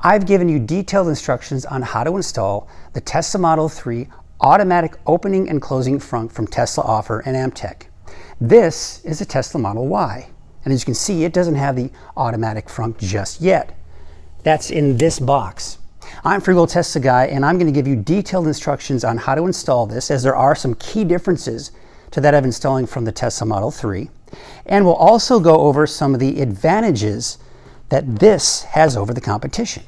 I've given you detailed instructions on how to install the Tesla Model 3 automatic opening and closing frunk from Tesla Offer and AmpTech. This is a Tesla Model Y, and as you can see, it doesn't have the automatic frunk just yet. That's in this box. I'm Frugal Tesla Guy, and I'm going to give you detailed instructions on how to install this, as there are some key differences to that of installing from the Tesla Model 3. And we'll also go over some of the advantages that this has over the competition.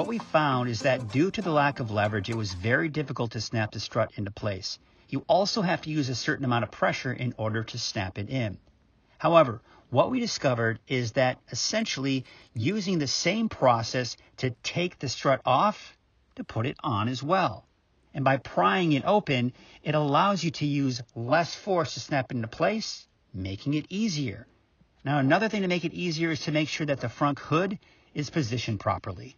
what we found is that due to the lack of leverage, it was very difficult to snap the strut into place. You also have to use a certain amount of pressure in order to snap it in. However, what we discovered is that essentially using the same process to take the strut off, to put it on as well. And by prying it open, it allows you to use less force to snap it into place, making it easier. Now, another thing to make it easier is to make sure that the front hood is positioned properly.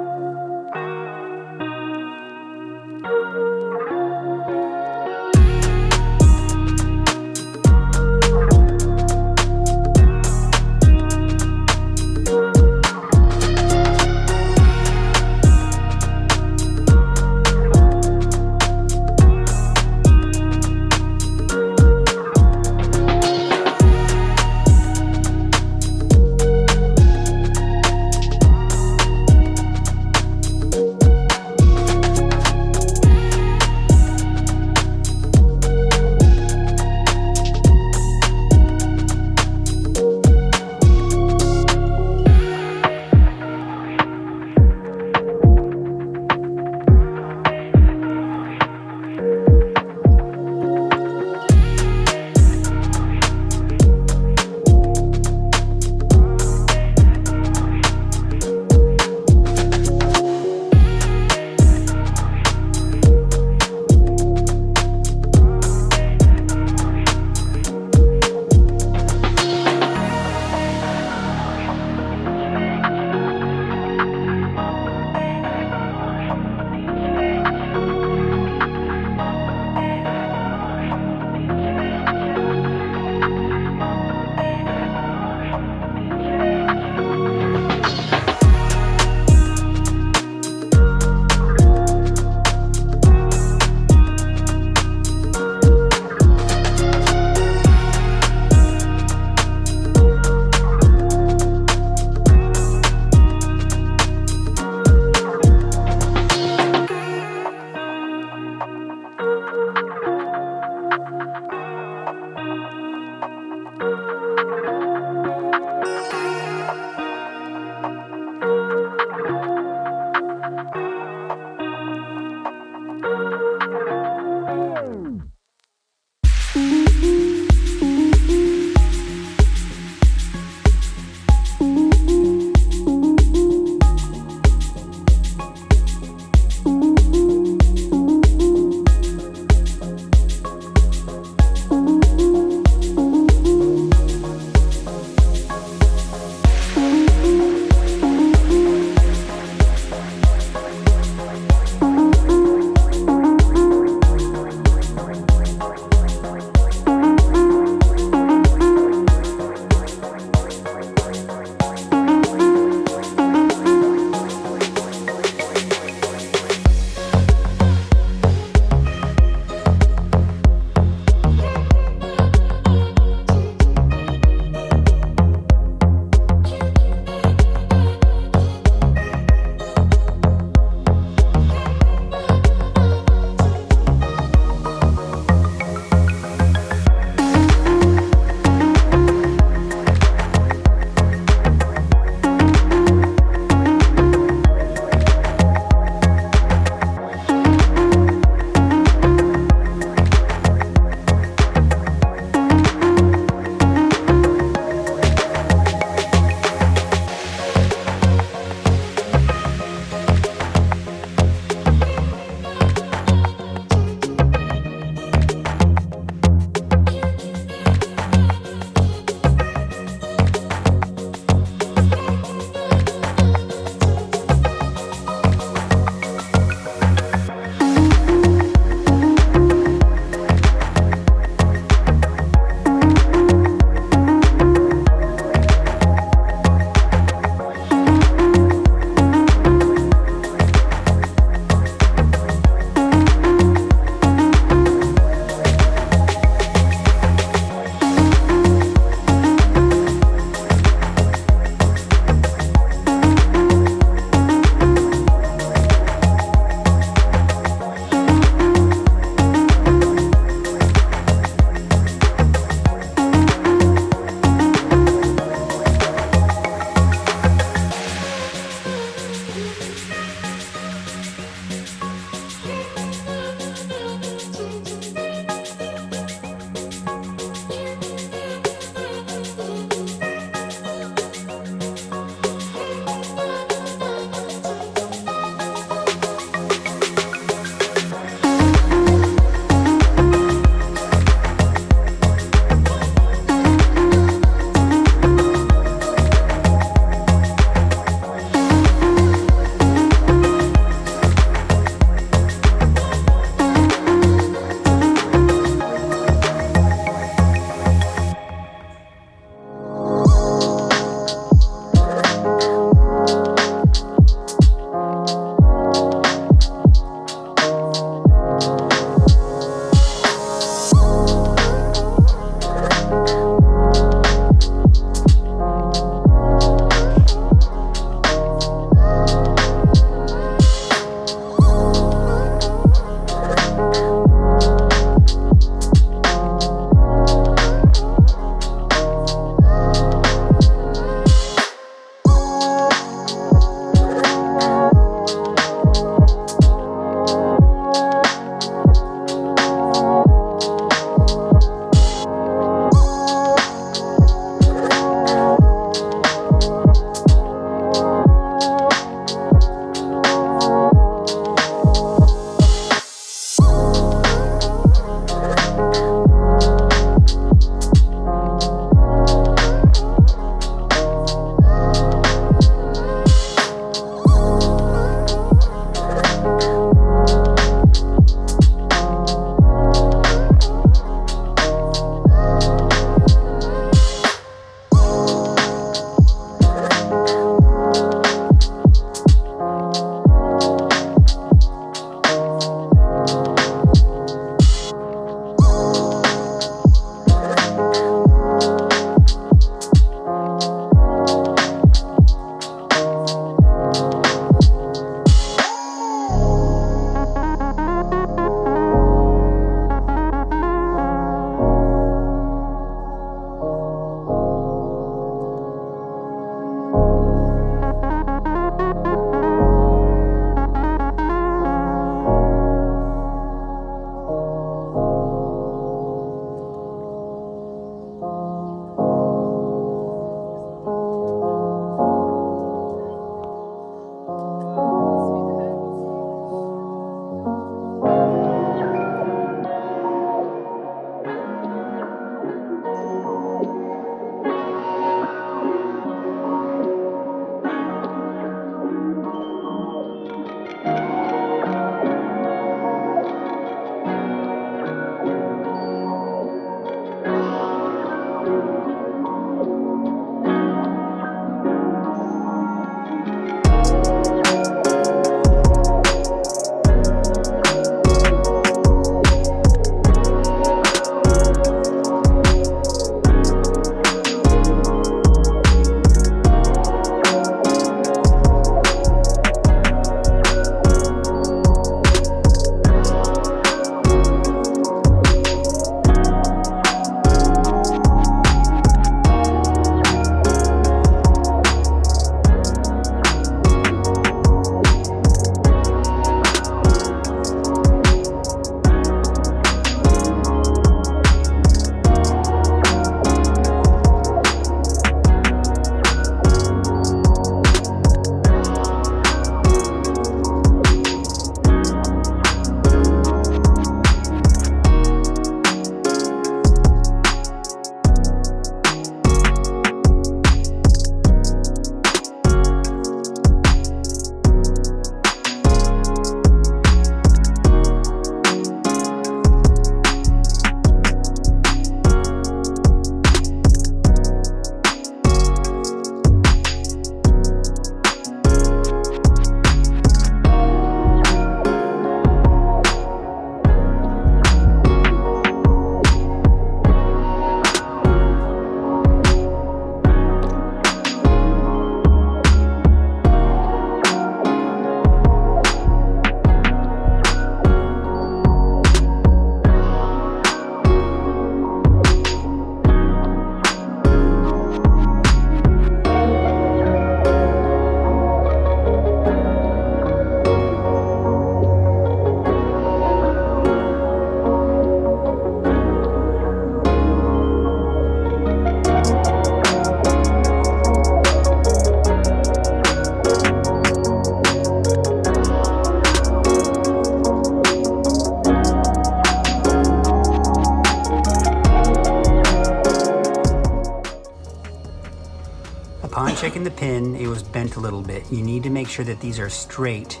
checking the pin, it was bent a little bit. You need to make sure that these are straight,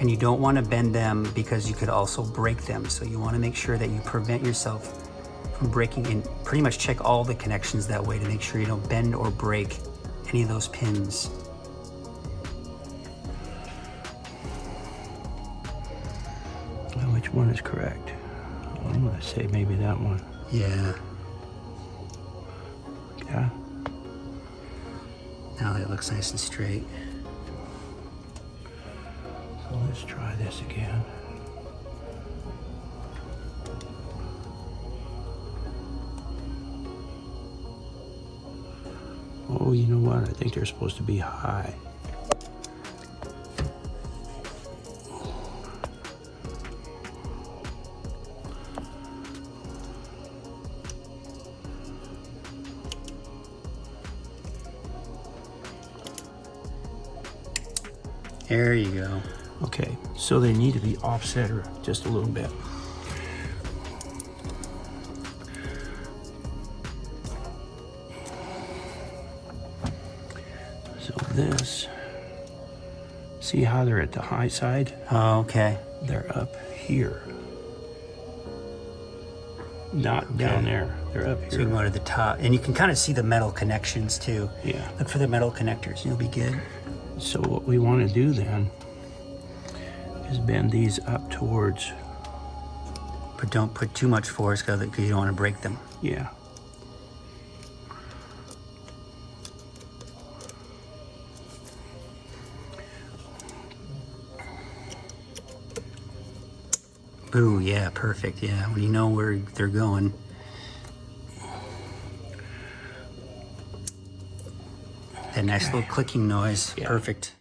and you don't want to bend them because you could also break them. So you want to make sure that you prevent yourself from breaking, and pretty much check all the connections that way to make sure you don't bend or break any of those pins. Well, which one is correct? I'm gonna say maybe that one. Yeah. Yeah. Now that looks nice and straight. So let's try this again. Oh, you know what? I think they're supposed to be high. There you go. Okay, so they need to be offset or just a little bit. So this, see how they're at the high side? Oh, okay. They're up here. Not down there, they're up So you here. can go to the top, and you can kind of see the metal connections too. Yeah. Look for the metal connectors, you'll be good. So what we want to do then is bend these up towards, But don't put too much force because you don't want to break them. yeah. Ooh, yeah, perfect. Yeah, when you know where they're going. That nice little clicking noise. Yeah. Perfect.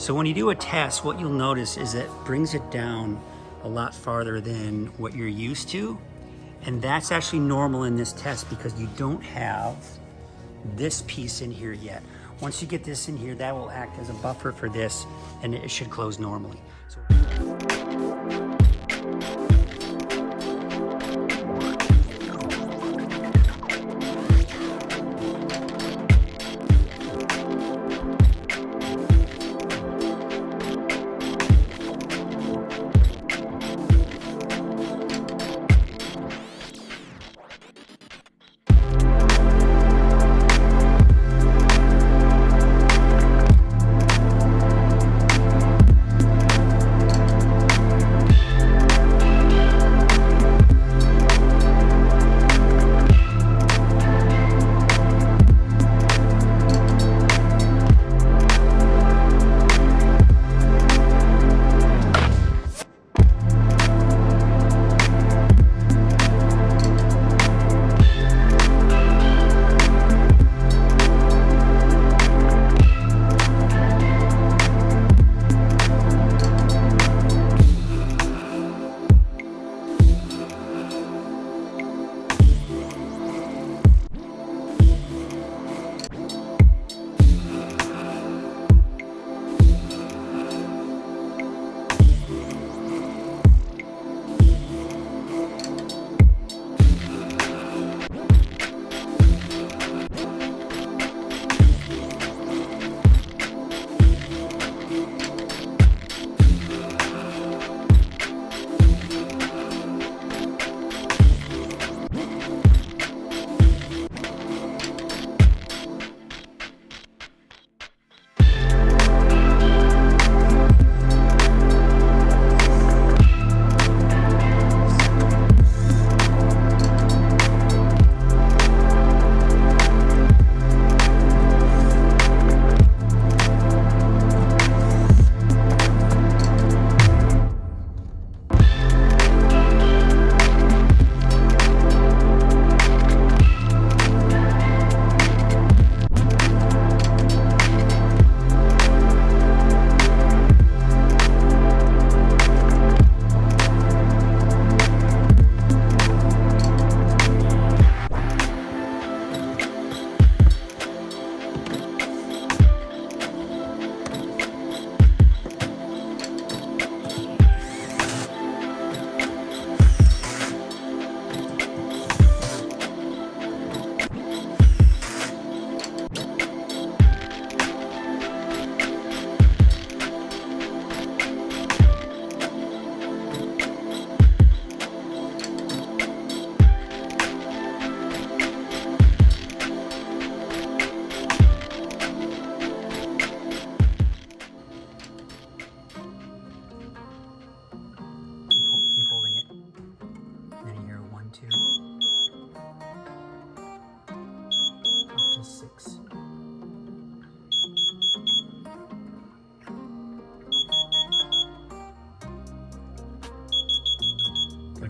So when you do a test, what you'll notice is it brings it down a lot farther than what you're used to. And that's actually normal in this test because you don't have this piece in here yet. Once you get this in here, that will act as a buffer for this and it should close normally.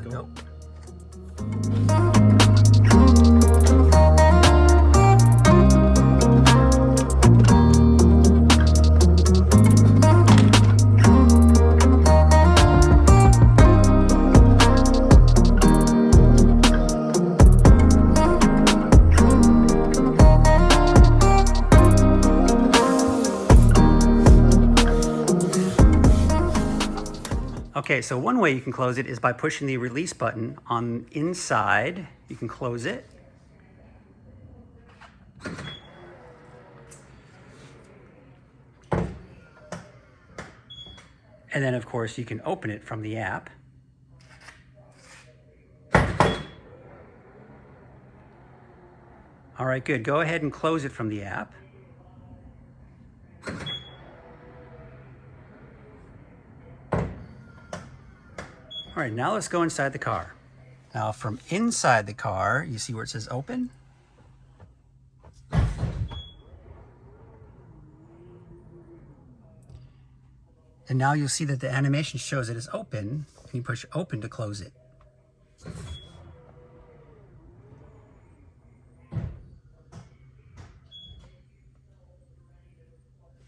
Go. Okay, so one way you can close it is by pushing the release button on inside. You can close it. And then, of course, you can open it from the app. All right, good. Go ahead and close it from the app. All right, now let's go inside the car. Now from inside the car, you see where it says open? And now you'll see that the animation shows it is open, and you push open to close it.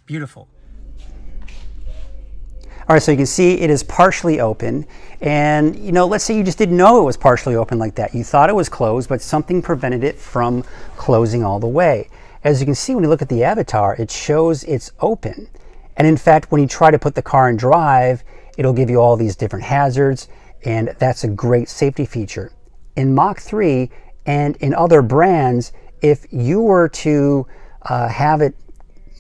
Beautiful. All right, so you can see it is partially open. And, you know, let's say you just didn't know it was partially open like that. You thought it was closed, but something prevented it from closing all the way. As you can see, when you look at the avatar, it shows it's open. And in fact, when you try to put the car in drive, it'll give you all these different hazards, and that's a great safety feature. In Mach 3 and in other brands, if you were to have it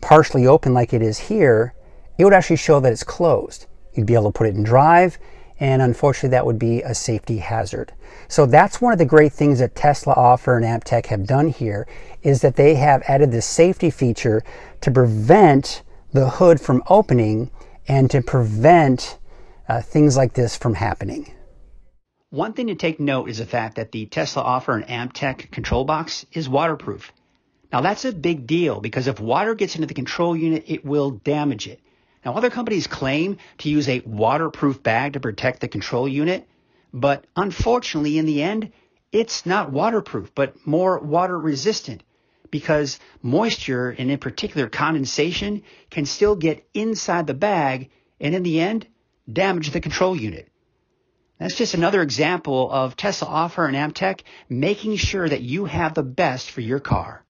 partially open like it is here, it would actually show that it's closed. You'd be able to put it in drive, and unfortunately that would be a safety hazard. So that's one of the great things that Tesla offer and AmpTech have done here, is that they have added this safety feature to prevent the hood from opening and to prevent things like this from happening. One thing to take note is the fact that the Tesla offer an AmpTech control box is waterproof. Now that's a big deal, because if water gets into the control unit, it will damage it. Now, other companies claim to use a waterproof bag to protect the control unit, but unfortunately, in the end, it's not waterproof, but more water resistant, because moisture, and in particular condensation, can still get inside the bag and in the end, damage the control unit. That's just another example of Tesla offer and AmpTech making sure that you have the best for your car.